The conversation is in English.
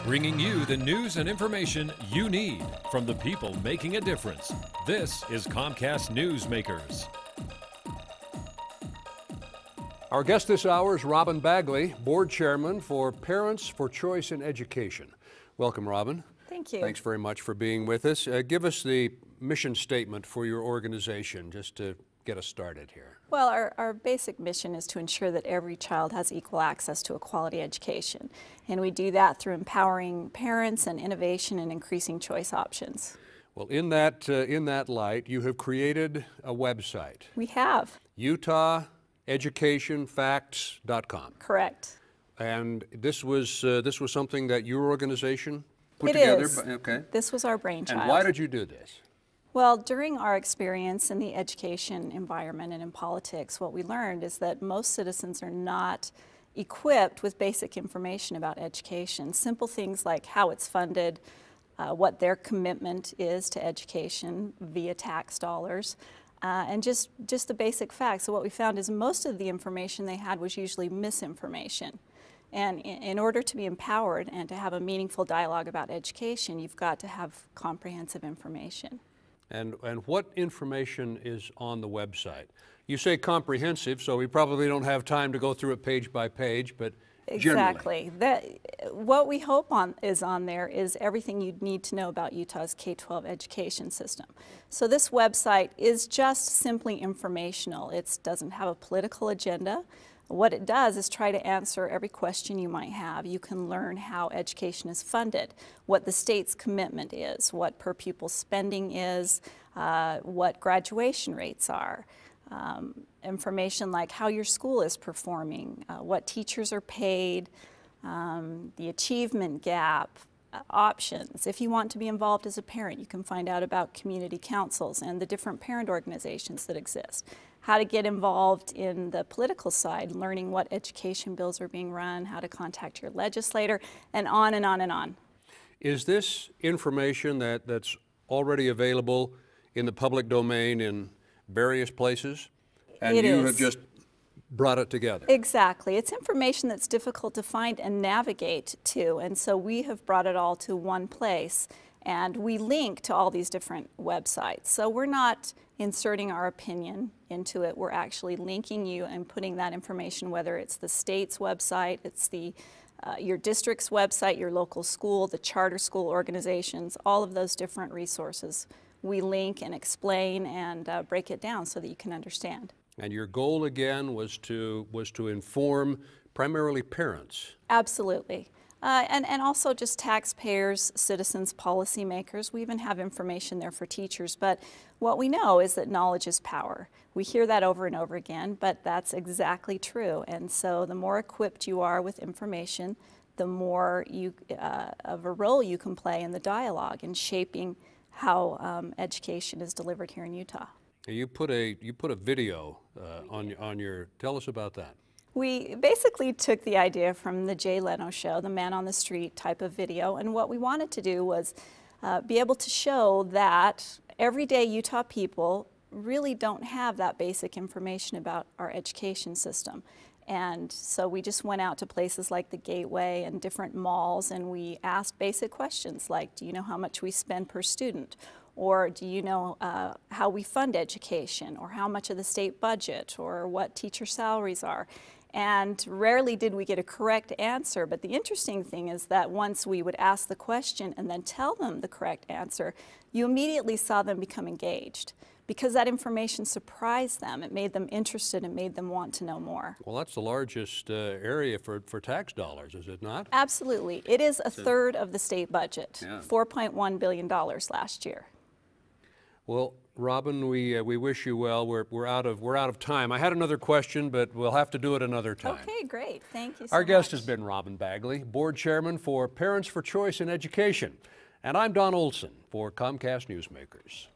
bringing you the news and information you need from the people making a difference. This is Comcast Newsmakers. Our guest this hour is Robyn Bagley, Board Chairman for Parents for Choice in Education. Welcome, Robyn. Thank you. Thanks very much for being with us. Give us the mission statement for your organization, just to get us started here. Well, our basic mission is to ensure that every child has equal access to a quality education. And we do that through empowering parents and innovation and increasing choice options. Well, in that light, you have created a website. We have. UtahEducationFacts.com. Correct. And this was something that your organization put It together? is. Okay. This was our brainchild. And why did you do this? Well, during our experience in the education environment and in politics, what we learned is that most citizens are not equipped with basic information about education. Simple things like how it's funded, what their commitment is to education via tax dollars, and just the basic facts. So what we found is most of the information they had was usually misinformation. And in order to be empowered and to have a meaningful dialogue about education, you've got to have comprehensive information. And what information is on the website? You say comprehensive, so we probably don't have time to go through it page by page, but exactly. What we hope is on there is everything you'd need to know about Utah's K-12 education system. So this website is just simply informational. It doesn't have a political agenda. What it does is try to answer every question you might have. You can learn how education is funded, what the state's commitment is, what per pupil spending is, what graduation rates are, information like how your school is performing, what teachers are paid, the achievement gap, options. If you want to be involved as a parent, you can find out about community councils and the different parent organizations that exist. How to get involved in the political side, learning what education bills are being run, how to contact your legislator, and on and on and on. Is this information that's already available in the public domain in various places? And you have just brought it together. Exactly. It's information that's difficult to find and navigate to, and so we have brought it all to one place, and we link to all these different websites. So we're not inserting our opinion into it, we're actually linking you and putting that information, whether it's the state's website, it's your district's website, your local school, the charter school organizations, all of those different resources. We link and explain and break it down so that you can understand. And your goal again was to inform primarily parents. Absolutely. And also just taxpayers, citizens, policymakers. We even have information there for teachers. But what we know is that knowledge is power. We hear that over and over again, but that's exactly true. And so the more equipped you are with information, the more of a role you can play in the dialogue in shaping how education is delivered here in Utah. You put a video on your. Tell us about that. We basically took the idea from the Jay Leno show, the man on the street type of video, and what we wanted to do was be able to show that everyday Utah people really don't have that basic information about our education system. And so we just went out to places like the Gateway and different malls, and we asked basic questions like, do you know how much we spend per student? Or do you know how we fund education, or how much of the state budget, or what teacher salaries are? And rarely did we get a correct answer, but the interesting thing is that once we would ask the question and then tell them the correct answer, you immediately saw them become engaged because that information surprised them. It made them interested and made them want to know more. Well, that's the largest area for tax dollars, is it not? Absolutely. It is a third of the state budget, yeah. $4.1 billion last year. Well, Robyn, we wish you well. We're out of time. I had another question, but we'll have to do it another time. Okay, great. Thank you so much. Our guest has been Robyn Bagley, Board Chairman for Parents for Choice in Education. And I'm Don Olson for Comcast Newsmakers.